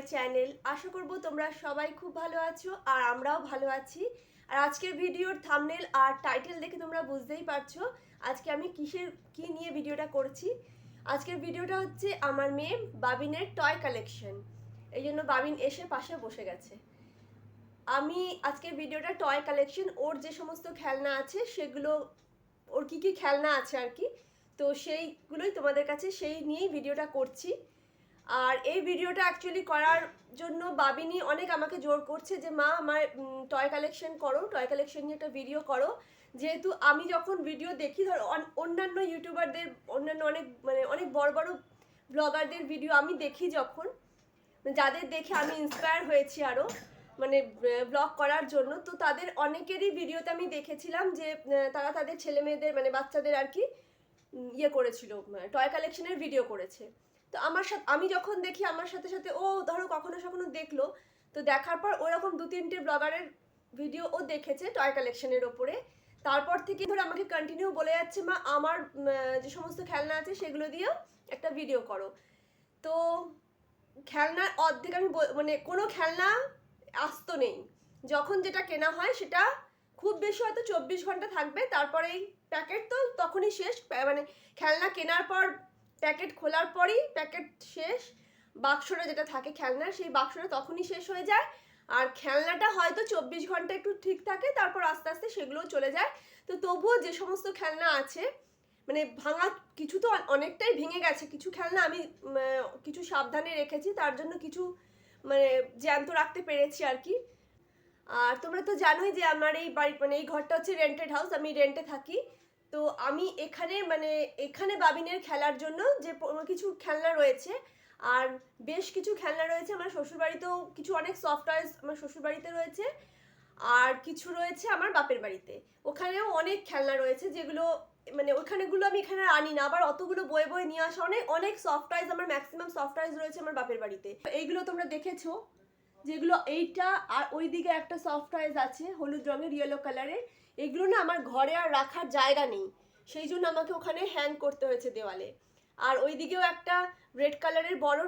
My channel. আশা করব তোমরা সবাই খুব ভালো আছো আর আমরাও ভালো আছি। আর আজকের ভিডিওর থাম্বনেল আর টাইটেল দেখে তোমরা বুঝতেই পারছো আজকে আমি কি নিয়ে ভিডিওটা করছি। আজকের ভিডিওটা হচ্ছে আমার মেয়ে বাবিনের টয় কালেকশন। এই জন্য বাবিন এসে পাশে বসে গেছে। আমি আজকের ভিডিওটা টয় কালেকশন, ওর যে সমস্ত খেলনা আছে সেগুলো, ওর কি খেলনা আছে আর কি, তো সেইগুলোই তোমাদের কাছে সেই নিয়েই ভিডিওটা করছি। আর এই ভিডিওটা অ্যাকচুয়ালি করার জন্য বাবিনী অনেক আমাকে জোর করছে যে মা আমার টয় কালেকশন করো, টয় কালেকশন নিয়ে একটা ভিডিও করো। যেহেতু আমি যখন ভিডিও দেখি, ধর অন্যান্য ইউটিউবারদের, অন্যান্য অনেক বড় বড় ব্লগারদের ভিডিও আমি দেখি, যখন যাদের দেখে আমি ইন্সপায়ার হয়েছি আরও ব্লগ করার জন্য, তো তাদের অনেকেরই ভিডিওতে আমি দেখেছিলাম যে তারা তাদের ছেলে মেয়েদের বাচ্চাদের আর কি করেছিল, টয় কালেকশনের ভিডিও করেছে। তো আমি যখন দেখি আমার সাথে সাথে ও ধরো কখনো কখনো দেখলো, তো দেখার পর ওরকম 2-3টে ব্লগারের ভিডিও ও দেখেছে টয় কালেকশনের ওপরে। তারপর থেকে ধরো আমাকে কন্টিনিউ বলে যাচ্ছে মা আমার যে সমস্ত খেলনা আছে সেগুলো দিয়েও একটা ভিডিও করো। তো খেলনার অর্ধেক আমি কোনো খেলনা আস্ত নেই, যখন যেটা কেনা হয় সেটা খুব বেশি হয়তো 24 ঘন্টা থাকবে, তারপরে এই প্যাকেট তো তখনই শেষ, খেলনা কেনার পর প্যাকেট খোলার পরই প্যাকেট শেষ। বাক্সটা যেটা থাকে খেলনার, সেই বাক্সটা তখনই শেষ হয়ে যায়। আর খেলনাটা হয়তো 24 ঘন্টা একটু ঠিক থাকে, তারপর আস্তে আস্তে সেগুলোও চলে যায়। তো তবুও যে সমস্ত খেলনা আছে, ভাঙা কিছু তো অনেকটাই ভেঙে গেছে, কিছু খেলনা আমি কিছু সাবধানে রেখেছি, তার জন্য কিছু জ্যান্ত রাখতে পেরেছি আর কি। আর তোমরা তো জানোই যে আমার এই বাড়ি এই ঘরটা হচ্ছে রেন্টেড হাউস, আমি রেন্টে থাকি। তো আমি এখানে বাবিনের খেলার জন্য যে কিছু খেলনা রয়েছে, আর বেশ কিছু খেলনা রয়েছে আমার শ্বশুরবাড়িতেও, কিছু অনেক সফট টয়েস আমার শ্বশুরবাড়িতে রয়েছে, আর কিছু রয়েছে আমার বাপের বাড়িতে। ওখানেও অনেক খেলনা রয়েছে যেগুলো ওখানেগুলো আমি এখানে আনি না, আবার অতগুলো বয়ে বয়ে নিয়ে আসা, অনেক অনেক সফট টয়েস, আমার ম্যাক্সিমাম সফট টয়েস রয়েছে আমার বাপের বাড়িতে। এইগুলো তোমরা দেখেছো, যেগুলো এইটা আর ওইদিকে একটা সফট টয়েস আছে হলুদ রঙের, ইয়েলো কালারের। এগুলো না আমার ঘরে আর রাখার জায়গা নেই, সেই জন্য আমাকে ওখানে হ্যাং করতে হয়েছে দেওয়ালে। আর ওইদিকেও একটা রেড কালারের বড়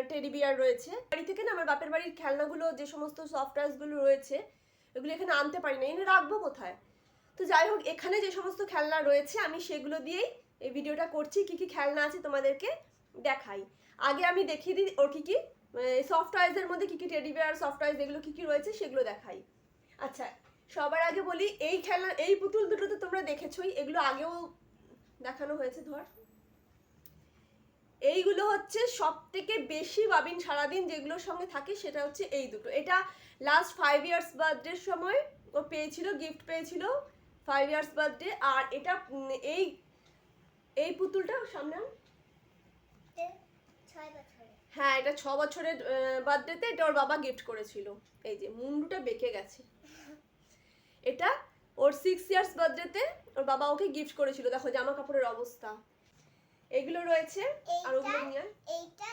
টেডি বিয়ার রয়েছে। বাড়ি থেকে না আমার বাপের বাড়ির খেলনাগুলো, যে সমস্ত সফট টয়েসগুলো রয়েছে, এগুলো এখানে আনতে পারি না, এনে রাখবো কোথায়। তো যাই হোক, এখানে যে সমস্ত খেলনা রয়েছে আমি সেগুলো দিয়েই এই ভিডিওটা করছি। কি খেলনা আছে তোমাদেরকে দেখাই। আগে আমি দেখিয়ে দিই ওর কি সফট টয়েসের মধ্যে কি টেডি বিয়ার, সফট টয়েস এগুলো কি রয়েছে সেগুলো দেখাই। আচ্ছা, সবার আগে বলি এই খেলনা, এই পুতুল দুটো তো তোমরা দেখেছোই, এগুলো আগেও দেখানো হয়েছে। ধর, এইগুলো হচ্ছে সব থেকে বেশি বাবিন সারাদিন যেগুলোর সঙ্গে থাকে সেটা হচ্ছে এই দুটো। এটা লাস্ট 5 ইয়ার্স বার্থডের সময় ও পেয়েছিল, গিফট পেয়েছিল 5 ইয়ার্স বার্থডে। আর এটা এই পুতুলটা সামনে, হ্যাঁ এটা 6 বছরের বার্থডেতে এটা ওর বাবা গিফট করেছিল। এই যে মুন্ডুটা বেঁকে গেছে, এটা ওর 6 ইয়ার্স বার্থডেতে ওর বাবা ওকে গিফট করেছিল। দেখো জামা কাপড়ের অবস্থা। এগুলো রয়েছে, আর ওগুলো নিয়ে এইটা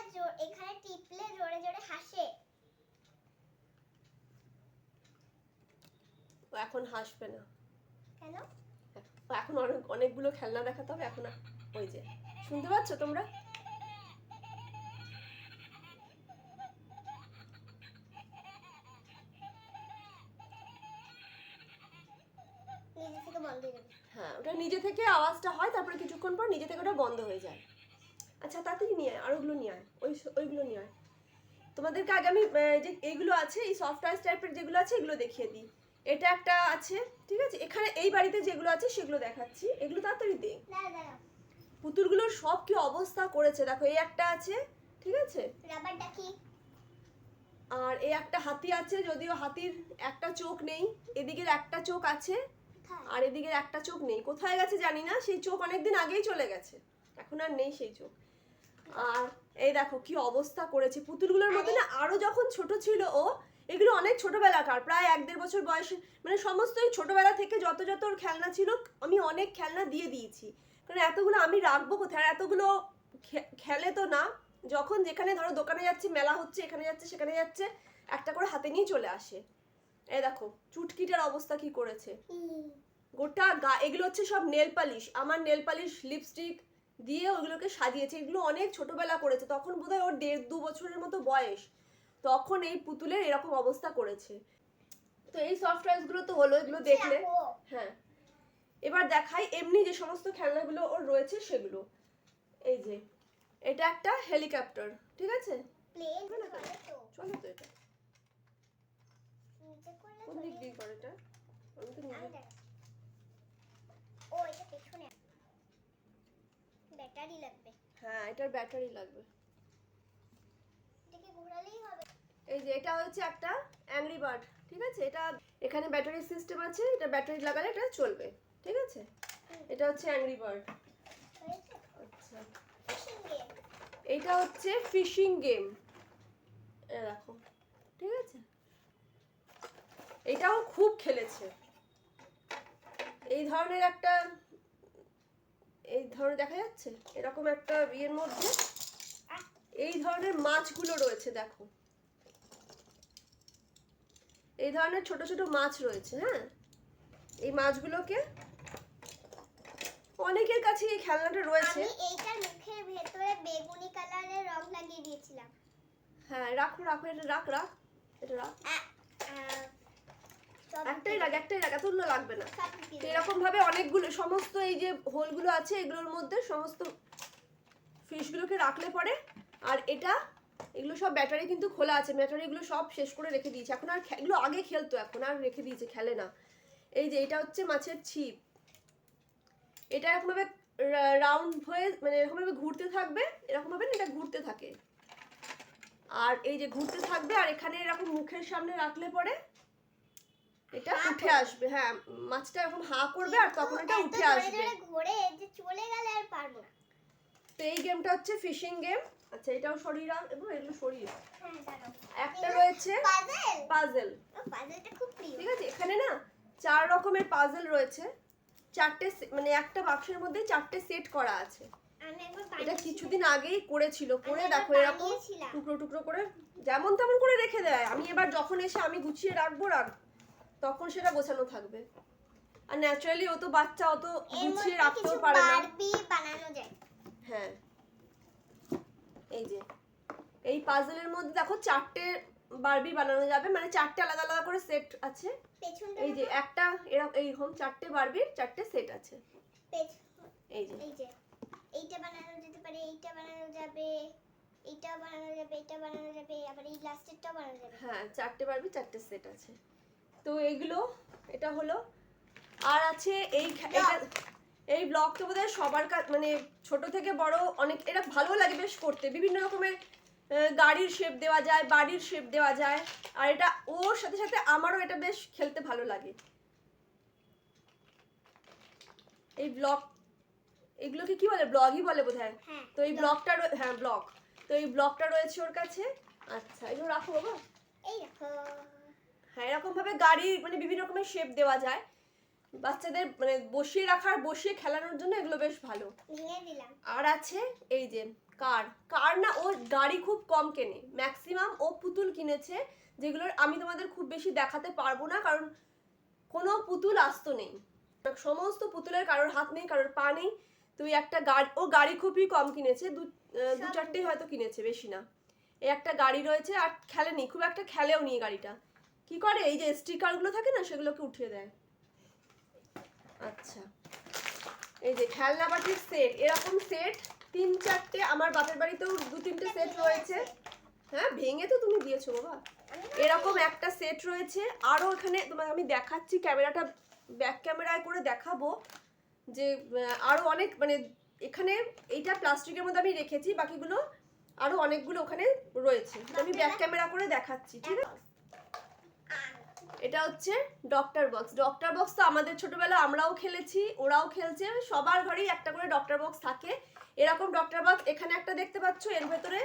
এখানে টিপলে জোরে জোরে হাসে। ও এখন হাসবে না। কেন? এখন অনেকগুলো খেলনা দেখাতে হবে এখন। ওই যে শুনতে পাচ্ছ তোমরা, হ্যাঁ ওটা নিজে থেকে আওয়াজটা হয়, তারপরে কিছুক্ষণ পর নিজে থেকে ওটা বন্ধ হয়ে যায়। আচ্ছা তাড়াতাড়ি নিয়ে আয়, আর ওগুলো নিয়ে আয়, ওইগুলো নিয়ে আয়। তোমাদেরকে আগে আমি যে এইগুলো আছে, এই সফট টয়েস টাইপের যেগুলো আছে এগুলো দেখিয়ে দিই। এটা একটা আছে, ঠিক আছে, এখানে এই বাড়িতে যেগুলো আছে সেগুলো দেখাচ্ছি। এগুলো তাড়াতাড়ি দে। পুতুলগুলোর সব কি অবস্থা করেছে দেখো। এই একটা আছে, ঠিক আছে, আর এই একটা হাতি আছে, যদিও হাতির একটা চোখ নেই, এদিকের একটা চোখ আছে আর এদিকের একটা চোখ নেই, কোথায় গেছে জানি না। সেই চোখ অনেকদিন আগেই চলে গেছে, এখন আর নেই সেই চোখ। আর এই দেখো কি অবস্থা করেছে পুতুলগুলোর মধ্যে না। আরো যখন ছোট ছিল ও, এগুলো অনেক ছোটবেলাকার, প্রায় 1-1.5 বছর বয়সে, সমস্তই ছোটবেলা থেকে যত যত ওর খেলনা ছিল আমি অনেক খেলনা দিয়ে দিয়েছি, কারণ এতগুলো আমি রাখবো কোথায়। আর এতগুলো খেলে তো না, যখন যেখানে ধরো দোকানে যাচ্ছে, মেলা হচ্ছে, এখানে যাচ্ছে সেখানে যাচ্ছে, একটা করে হাতে নিয়ে চলে আসে। এই দেখো চুটকিটার অবস্থা কি করেছে, গোটা গা। এগুলো হচ্ছে সব নেল পালিশ, আমার নেল পালিশ লিপস্টিক দিয়ে ওগুলোকে সাজিয়েছে। এগুলো অনেক ছোটবেলা করেছে, তখন বোধহয় ওর 1.5-2 বছরের মতো বয়স। তখন এই পুতুলের এরকম অবস্থা করেছে। তো এই সফট টয়সগুলো তো হলো, এগুলো দেখলে। হ্যাঁ, এবার দেখাই এমনি যে সমস্ত খেলনাগুলো ওর রয়েছে সেগুলো। এই যে এটা একটা হেলিকপ্টার, ঠিক আছে? চলো তো এটা কোন দিক দিয়ে করে এটা? আমি তো নিজে ও এটা পেছনে ব্যাটারি লাগবে। হ্যাঁ, এটার ব্যাটারি লাগবে। এটাকে ঘোরালেই হবে। এই যে এটা হচ্ছে একটা অ্যাংরি বার্ড, ঠিক আছে? এটা এখানে ব্যাটারি সিস্টেম আছে, এটা ব্যাটারি লাগালে এটা চলবে, ঠিক আছে? এটা হচ্ছে অ্যাংরি বার্ড। আচ্ছা, এইটা হচ্ছে ফিশিং গেম, দেখো, ঠিক আছে? এটাও খুব খেলেছে। এই ধরনের একটা, এই ধরনের দেখা যাচ্ছে এরকম একটা ইয়ের মধ্যে এই ধরনের মাছগুলো রয়েছে, দেখো এই ধরনের ছোট ছোট মাছ রয়েছে। হ্যাঁ, এই মাছগুলোকে অনেকের কাছে এই খেলনাটা রয়েছে। আমি এইটার মুখের ভেতরে বেগুনি কালারের রং লাগিয়ে দিয়েছিলাম। হ্যাঁ, রাখো রাখো, এটা রাখ রাখ, এটা রাখ, একটাই রাখ, এতগুলো লাগবে না। এরকম ভাবে অনেকগুলো, সমস্ত এই যে হোলগুলো আছে এগুলোর মধ্যে সমস্ত ফিশগুলোকে রাখলে পরে। আর এটা, এগুলো সব ব্যাটারি কিন্তু খোলা আছে, ব্যাটারিগুলো সব শেষ করে রেখে দিয়েছে। এখন আর এগুলো আগে খেলতো, এখন আর রেখে দিয়েছে, খেলে না। এই যে এটা হচ্ছে মাছের ছিপ, এটা এরকম ভাবে রাউন্ড হয়ে, মানে এরকম ভাবে ঘুরতে থাকবে, এরকম ভাবে এটা ঘুরতে থাকে। আর এই যে ঘুরতে থাকবে, আর এখানে এরকম মুখের সামনে রাখলে পরে এটা উঠে আসবে। হ্যাঁ, মাছটা এরকম হা করবে আর তখন এটা উঠে আসবে। ঘুরে যে চলে গেলে আর পারবো না। তো এই গেমটা হচ্ছে ফিশিং গেম। আচ্ছা, এটাও সরিয়ে রাখ এবং এগুলো সরিয়ে রাখ। হ্যাঁ, দাঁড়াও। একটা রয়েছে পাজল। পাজলটা খুব প্রিয়। ঠিক আছে, এখানে না 4 রকমের পাজল রয়েছে, 4টে, মানে একটা বাক্সের মধ্যে 4টে সেট করা আছে। আমি একবার এটা কিছুদিন আগেই করেছিল, করে দেখো এরকম টুকরো টুকরো করে যেমন তেমন করে রেখে দেয়। আমি এবার যখন এসে আমি গুছিয়ে রাখবো তখন সেটা গোছানো থাকবে। আর ন্যাচারালি ও তো বাচ্চা, অত গুছিয়ে রাখতেও পারে না। বারবি বানানো যায়। হ্যাঁ, এই যে এই পাজলের মধ্যে দেখো 4টে বারবি বানানো যাবে, মানে 4টে আলাদা আলাদা করে সেট আছে। এই যে একটা এইরকম 4টে বারবির 4টে সেট আছে। এই যে এইটা বানানো যেতে পারে, এইটা বানানো যাবে, এইটা বানানো যাবে, এটা বানানো যাবে, আবার এই লাস্টেরটাও বানানো যাবে। হ্যাঁ, 4টে বারবি 4টে সেট আছে। তো এইগুলো, এটা হলো। আর আছে এই ব্লগটা বোধহয় সবার মানে ছোট থেকে বড় অনেক, এটা ভালো লাগে বেশ করতে। বিভিন্ন রকমের গাড়ির শেপ দেওয়া যায়, বাড়ির শেপ দেওয়া যায়। আর এটা ওর সাথে সাথে আমারও এটা বেশ খেলতে ভালো লাগে। এই ব্লগ, এগুলোকে কি বলে, ব্লগই বলে বোধহয়। তো এই ব্লগটা, হ্যাঁ ব্লগ, তো এই ব্লগটা রয়েছে ওর কাছে। আচ্ছা, এগুলো রাখো বাবা, এই রাখো। হ্যাঁ, এরকম ভাবে গাড়ি, মানে বিভিন্ন রকমের শেপ দেওয়া যায় বাচ্চাদের, মানে বসিয়ে রাখার, বসিয়ে খেলানোর জন্য এগুলো বেশ ভালো। ভেঙে দিলাম। আর আছে এই যে কার না, ও গাড়ি খুব কম কেনে, ম্যাক্সিমাম ও পুতুল কিনেছে, যেগুলোর আমি তোমাদের খুব বেশি দেখাতে পারবো না, কারণ কোনো পুতুল আস্ত নেই। সমস্ত পুতুলের কারোর হাত নেই, কারোর পা নেই। তুই একটা ও গাড়ি খুবই কম কিনেছে, দু চারটেই হয়তো কিনেছে, বেশি না। এই একটা গাড়ি রয়েছে, আর খেলেনি খুব একটা, খেলেও নি গাড়িটা। কি করে, এই যে স্টিকারগুলো থাকে না, সেগুলোকে উঠিয়ে দেয়। আচ্ছা, এই যে খেলনা বাটির সেট, এরকম সেট 3-4টে আমার বাপের বাড়িতেও 2-3টে সেট রয়েছে। হ্যাঁ, ভেঙে তো তুমি দিয়েছো বাবা। এরকম একটা সেট রয়েছে। আরো এখানে তোমাকে আমি দেখাচ্ছি, ক্যামেরাটা ব্যাক ক্যামেরায় করে দেখাবো যে আরো অনেক, মানে এখানে এইটা প্লাস্টিকের মধ্যে আমি রেখেছি, বাকিগুলো আরো অনেকগুলো ওখানে রয়েছে, আমি ব্যাক ক্যামেরা করে দেখাচ্ছি, ঠিক আছে? এটা হচ্ছে ডক্টর বক্স। ডক্টর বক্স তো আমাদের ছোটবেলা আমরাও খেলেছি, ওরাও খেলছে, সবার ঘরেই একটা করে ডক্টর বক্স থাকে। এরকম ডক্টর বক্স এখানে একটা দেখতে পাচ্ছ, এর ভেতরে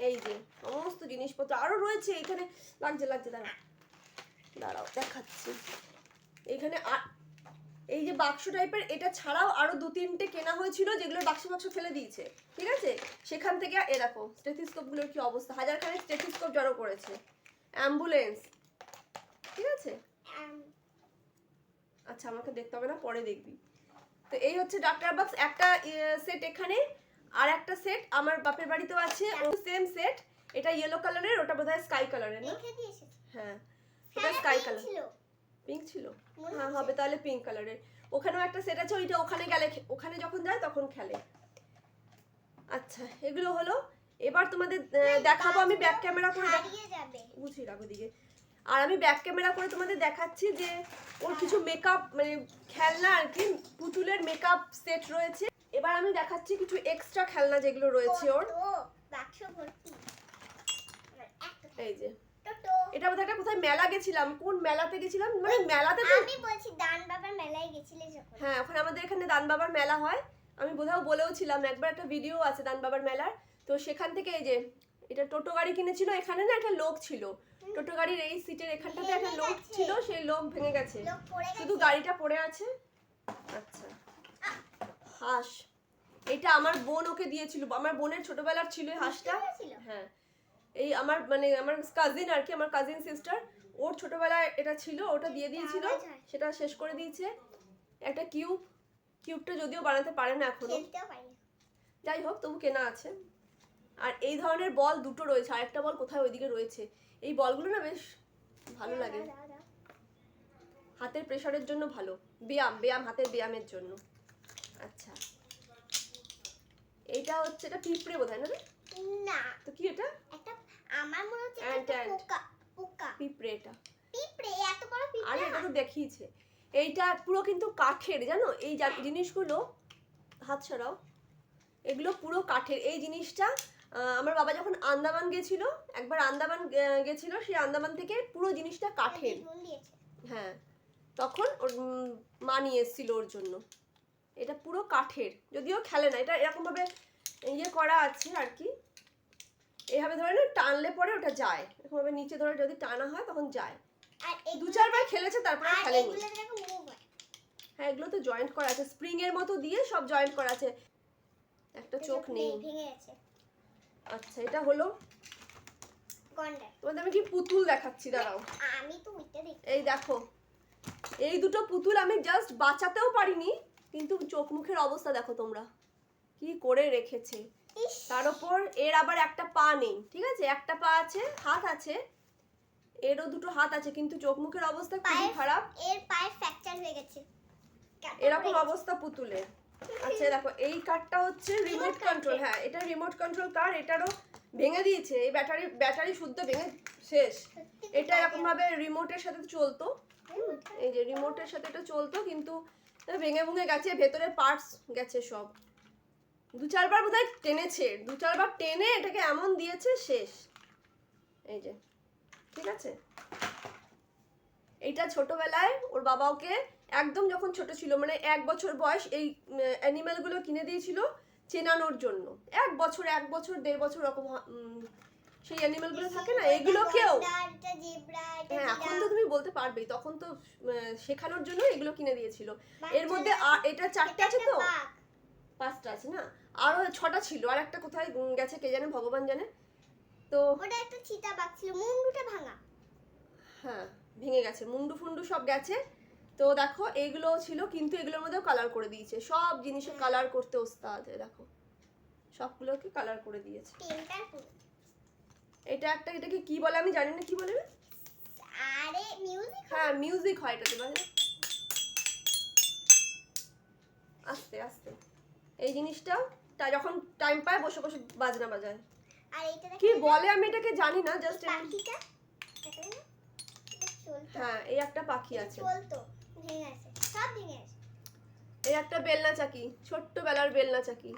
এই যে সমস্ত জিনিসপত্র আরো রয়েছে। এখানে লাগছে দাঁড়াও দেখাচ্ছি। এখানে এই যে বাক্স টাইপের, এটা ছাড়াও আরো 2-3টে কেনা হয়েছিল, যেগুলো বাক্স ফেলে দিয়েছে, ঠিক আছে? সেখান থেকে এরকম স্টেথিস্কোপ গুলোর কি অবস্থা, হাজারখানেক স্টেথিস্কোপ জড়ো করেছে। অ্যাম্বুলেন্স, ঠিক আছে? আচ্ছা, আমাকে দেখতে হবে না, পরে দেখবি। তো এই হচ্ছে ডাক্তার বক্স, একটা সেট এখানে, আর একটা সেট আমার বাপের বাড়িতেও আছে, ও সেম সেট। এটা ইয়েলো কালারের, ওটা বোধহয় স্কাই কালারের না? রেখে দিয়েছে। হ্যাঁ এটা স্কাই কালার। ছিল পিঙ্ক ছিল? মনে হ্যাঁ হচ্ছে। হবে তাহলে পিঙ্ক কালারের। ওখানেও একটা সেট আছে, ওইটা ওখানে গেলে ওখানে যখন যায় তখন খেলে। আচ্ছা এগুলো হলো। এবার তোমাদের দেখাবো আমি ব্যাক ক্যামেরা করে, হারিয়ে যাবে। বুঝিয়ে রাখো দিকে। আর আমি ব্যাক ক্যামেরা করে তোমাদের দেখাচ্ছি যে ওর কিছু মেকআপ মানে খেলনা আর কি, পুতুলের মেকআপ সেট রয়েছে। এবার আমি দেখাচ্ছি কিছু এক্সট্রা খেলনা যেগুলো রয়েছে ওর। বাক্স ভর্তি। এই যে টোটো। এটা বোধহয় একটা কোথায় মেলা গেছিলাম, কোন মেলাতে গেছিলাম মানে মেলাতে তো আমি বলছি দান বাবার মেলায় গেছিলে যখন। হ্যাঁ ওখানে আমাদের এখানে দান বাবার মেলা হয়, আমি বোধহয় বলেও ছিলাম একবার, একটা ভিডিও আছে দান বাবার মেলার। তো সেখান থেকে এই যে এটা টোটো গাড়ি কিনেছিল, এখানে না একটা লোক ছিল, টোটো গাড়ির এই সিটের এখানটাতে একটা লোক ছিল, সেই লোক ভেঙে গেছে, শুধু গাড়িটা পড়ে আছে। আচ্ছা হাঁস, এটা আমার বোন ওকে দিয়েছিল, আমার বোনের ছোটবেলার ছিল এই হাঁসটা। হ্যাঁ এই আমার মানে আমার কাজিন আর কি, আমার কাজিন সিস্টার, ওর ছোটবেলায় এটা ছিল, ওটা দিয়ে দিয়েছিল, সেটা শেষ করে দিয়েছে। একটা কিউবটা যদিও বানাতে পারে না এখনো, যাই হোক তবু কেনা আছে। আর এই ধরনের বল দুটো রয়েছে, আরেকটা বল কোথায় ওইদিকে রয়েছে। এই বলগুলো না বেশ ভালো লাগে, হাতের প্রেসারের জন্য ভালো, ব্যায়াম হাতের ব্যায়ামের জন্য। আচ্ছা এইটা হচ্ছে, এটা পিঁপড়ে বোধহয় না? না তো কি এটা? একটা আমার মনে হচ্ছে একটা পোকা। পোকা পিঁপড়ে, এটা পিঁপড়ে এত বড় পিঁপড়ে। আরে এটা তো দেখিয়েছে। এইটা পুরো কিন্তু কাঠের, জানো এই জিনিসগুলো, হাত সরাও, এগুলো পুরো কাঠের। এই জিনিসটা আমার বাবা যখন আন্দামান গেছিল, একবার আন্দামান গেছিল, সেই আন্দামান থেকে পুরো জিনিসটা কাঠের। হ্যাঁ তখন ওর মা নিয়ে এসেছিল ওর জন্য। এটা পুরো কাঠের, যদিও খেলে না, এটা এরকম ভাবে ইয়ে করা আছে আর কি, এইভাবে ধরে না টানলে পরে ওটা যায়, এরকম ভাবে নিচে ধরে যদি টানা হয় তখন যায়। আর দু চারবার খেলেছে তারপরে খেলেনি। হ্যাঁ এগুলো তো জয়েন্ট করা আছে, স্প্রিং এর মতো দিয়ে সব জয়েন্ট করা আছে, একটা চোখ নেই। আচ্ছা এটা হলো তোমাদের আমি কি পুতুল দেখাচ্ছি, দাঁড়াও আমি তো এই দেখো, এই দুটো পুতুল আমি জাস্ট বাঁচাতেও পারিনি, কিন্তু চোখ মুখের অবস্থা দেখো তোমরা কি করে রেখেছে। তার উপর এর আবার একটা পা নেই, ঠিক আছে, একটা পা আছে, হাত আছে, এরও দুটো হাত আছে, কিন্তু চোখ মুখের অবস্থা খুবই খারাপ, এর পায়ে ফ্র্যাকচার হয়ে গেছে, এরকম অবস্থা পুতুলের। আচ্ছা দেখো এই কারটা হচ্ছে রিমোট কন্ট্রোল, হ্যাঁ এটা রিমোট কন্ট্রোল কার, এটারও ভেঙে দিয়েছে, এই ব্যাটারি শুদ্ধ ভেঙে শেষ। এটা এরকম ভাবে রিমোটের সাথে চলতো, এই যে রিমোটের সাথে এটা চলতো, কিন্তু ভেঙে ভুঙে গেছে, ভেতরের পার্টস গেছে সব। দু চারবার বোধহয় টেনেছে, দু চারবার টেনে এটাকে এমন দিয়েছে শেষ। এই যে ঠিক আছে, এইটা ছোটবেলায় ওর বাবা ওকে একদম যখন ছোট ছিল, মানে 1 বছর বয়স, এই অ্যানিমাল গুলো কিনে দিয়েছিল চেনানোর জন্য। 1 বছর 1.5 বছর এরকম সেই অ্যানিমাল গুলো থাকে না, এগুলোকেও হ্যাঁ এখন তো তুমি বলতে পারবেই, তখন তো শেখানোর জন্য এগুলো কিনে দিয়েছিল। এর মধ্যে এটা 4টে আছে, তো 5টা আছে না, আরো 6টা ছিল, আর একটা কোথায় গেছে কে জানে, ভগবান জানে। তো ওটা একটা চিতা বাঘ ছিল, মুন্ডুটা ভাঙা, হ্যাঁ ভেঙে গেছে, মুন্ডু ফুন্ডু সব গেছে। তো দেখো এইগুলো ছিল, কিন্তু এগুলোর মধ্যেও কালার করে দিয়েছে, সব জিনিসে কালার করতে ওস্তাদ, দেখো সবগুলোকে কালার করে দিয়েছে। এটা একটা, এটাকে কি বলে আমি জানি না, কি বলে না, আরে মিউজিক, হ্যাঁ মিউজিক হয় এটাতে, বলে আস্তে আস্তে, এই জিনিসটা যখন টাইম পায় বসে বসে বাজনা বাজায়। আর এটা কি বলে আমি এটাকে জানি না, জাস্ট পাখিটা হ্যাঁ এই একটা পাখি আছে, চলতো, ভেঙে আছে, সব ভেঙে আছে। এই একটা বেলনা চাকি, ছোট্টবেলার বেলনা চাকি,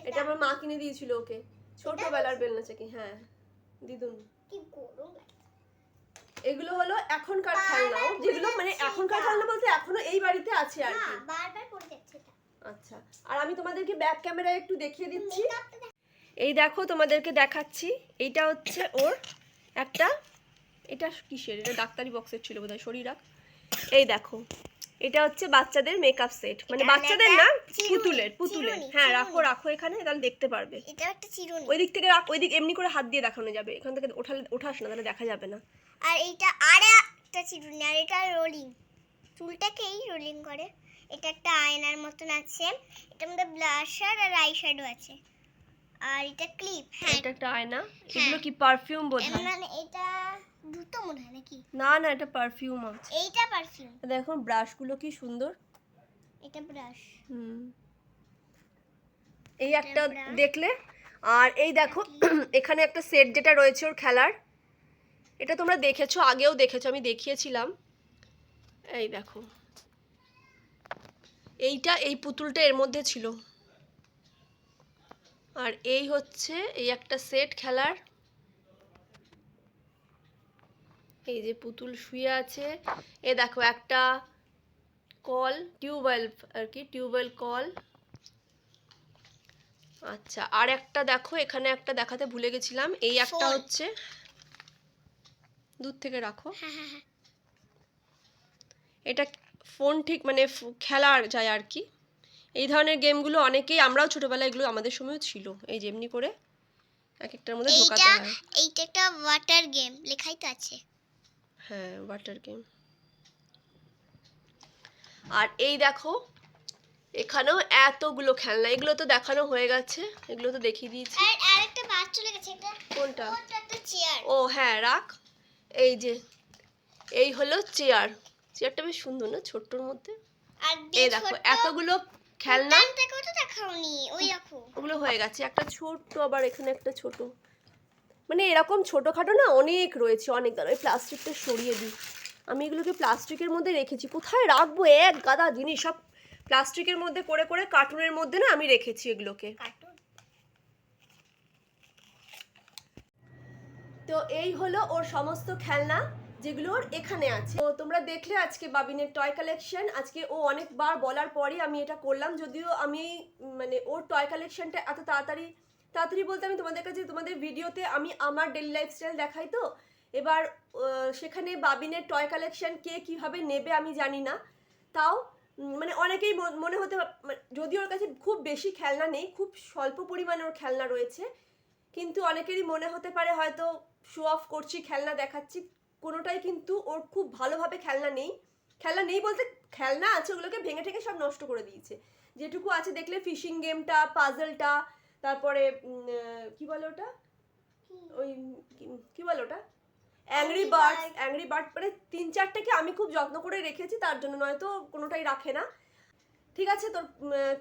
এটা আমার মা কিনে দিয়েছিল ওকে, ছোটবেলার বেলনা চাকি, হ্যাঁ দিদুন। কি গরম লাগে। এগুলো হলো এখনকার খেলনা, যেগুলো মানে এখনকার খেলনা বলতে এখনো এই বাড়িতে আছে আর কি, বারবার পড়ে যাচ্ছে এটা। আচ্ছা আর আমি তোমাদেরকে ব্যাক ক্যামেরায় একটু দেখিয়ে দিচ্ছি, এই দেখো তোমাদেরকে দেখাচ্ছি, এইটা হচ্ছে ওর একটা, এটা কিসের, এটা ডাক্তারি বক্সের ছিল বোধহয়, শরীর রাখ। এই দেখো এটা হচ্ছে বাচ্চাদের মেকআপ সেট, মানে বাচ্চাদের না, পুতুলের হ্যাঁ রাখো রাখো এখানে, তাহলে দেখতে পারবে। এটা একটা চিরুনি, ওই দিক থেকে রাখ, ওই দিক এমনি করে হাত দিয়ে দেখানো যাবে, এখান থেকে ওঠাস না তাহলে দেখা যাবে না। আর এইটা আর একটা চিরুনি, আর এটা রোলিং, চুলটাকেই রোলিং করে। এটা একটা আয়নার মতন আছে, এটার মধ্যে ব্লাশার আর আই শ্যাডো আছে। আর এটা ক্লিপ। হ্যাঁ, এটা একটা আয়না। এগুলো কি পারফিউম বোধহয়? মানে এটা দুটো মনে হয় নাকি? না না, এটা পারফিউম আছে। এইটা পারফিউম। দেখো ব্রাশগুলো কি সুন্দর। এটা ব্রাশ। এই একটা দেখলে, আর এই দেখো এখানে একটা সেট যেটা রয়েছে ওর খেলার, এটা তোমরা দেখেছো, আগেও দেখেছো, আমি দেখিয়েছিলাম। এই দেখো, এইটা এই পুতুলটা এর মধ্যে ছিল। আর এই হচ্ছে এই একটা সেট খেলার। এই যে পুতুল শুয়ে আছে। এ দেখো একটা কল, টিউবওয়েল আর কি, টিউবওয়েল কল। আচ্ছা, আর একটা দেখো এখানে একটা দেখাতে ভুলে গেছিলাম, এই একটা হচ্ছে, দূর থেকে রাখো, এটা ফোন ঠিক মানে খেলা যায় আর কি। এই ধরনের গেমগুলো অনেকেই, আমরাও ছোটবেলায় এগুলো আমাদের সময়ও ছিল, এই যেমনি করে এক একটার মধ্যে ঢোকাতে হয়। এইটা একটা ওয়াটার গেম, লেখাই তো আছে। হ্যাঁ, ওয়াটার গেম। আর এই দেখো এখানেও এতগুলো খেলনা, এগুলো তো দেখানো হয়ে গেছে, এগুলো তো দেখিয়ে দিয়েছি। আর একটা বাস চলে গেছে, এটা কোনটা? ওটা একটা চেয়ার। ও হ্যাঁ, রাখ। এই যে এই হলো চেয়ার, চেয়ারটা বেশ সুন্দর না, ছোট্টর মধ্যে। আর এই দেখো এতগুলো খেলনা, দেখো তো, দেখাওনি, ওই দেখো ওগুলো হয়ে গেছে। একটা ছোট্ট, আবার এখানে একটা ছোট, মানে এরকম ছোটোখাটো না অনেক রয়েছে, অনেক। দাঁড়া, ওই প্লাস্টিকটা সরিয়ে দিই। আমি এগুলোকে প্লাস্টিকের মধ্যে রেখেছি, কোথায় রাখবো, এক গাদা জিনিস সব প্লাস্টিকের মধ্যে করে করে, কার্টুনের মধ্যে না আমি রেখেছি এগুলোকে। তো এই হলো ওর সমস্ত খেলনা যেগুলো ওর এখানে আছে। তো তোমরা দেখলে আজকে বাবিনের টয় কালেকশন। আজকে ও অনেকবার বলার পরই আমি এটা করলাম, যদিও আমি মানে ওর টয় কালেকশনটা এত তাড়াতাড়ি তাড়াতাড়ি বলতে আমি তোমাদের কাছে, তোমাদের ভিডিওতে আমি আমার ডেলি লাইফস্টাইল দেখাই, তো এবার সেখানে বাবিনের টয় কালেকশন কে কীভাবে নেবে আমি জানি না। তাও মানে অনেকেই মনে হতে, যদি ওর কাছে খুব বেশি খেলনা নেই, খুব স্বল্প পরিমাণে ওর খেলনা রয়েছে, কিন্তু অনেকেরই মনে হতে পারে হয়তো শো অফ করছি, খেলনা দেখাচ্ছি। কোনোটাই কিন্তু ওর খুব ভালোভাবে খেলনা নেই। খেলনা নেই বলতে খেলনা আছে, ওগুলোকে ভেঙে ঠেঙে সব নষ্ট করে দিয়েছে। যেটুকু আছে দেখলে ফিশিং গেমটা, পাজলটা, তারপরে কি বলে ওটা, ওই কি বলে ওটা, অ্যাংরি বার্ড, মানে 3-4টাকে আমি খুব যত্ন করে রেখেছি, তার জন্য, নয়তো কোনোটাই রাখে না। ঠিক আছে, তোর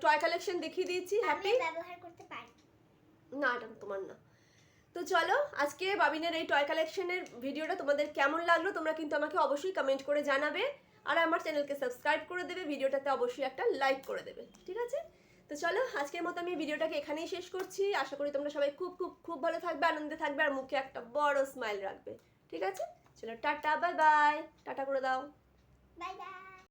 টয় কালেকশন দেখিয়ে দিয়েছি। হ্যাপি? ব্যবহার করতে পারি না, এটা তোমার না। তো চলো, আজকে বাবিনের এই টয় কালেকশনের ভিডিওটা তোমাদের কেমন লাগলো তোমরা কিন্তু আমাকে অবশ্যই কমেন্ট করে জানাবে, আর আমার চ্যানেলকে সাবস্ক্রাইব করে দেবে, ভিডিওটাতে অবশ্যই একটা লাইক করে দেবে। ঠিক আছে, তো চলো আজকের মতো আমি ভিডিওটাকে এখানেই শেষ করছি। আশা করি তোমরা সবাই খুব খুব খুব ভালো থাকবে, আনন্দে থাকবে, আর মুখে একটা বড় স্মাইল রাখবে। ঠিক আছে, চলো টাটা, বাই বাই, টাটা করে দাও। Bye bye.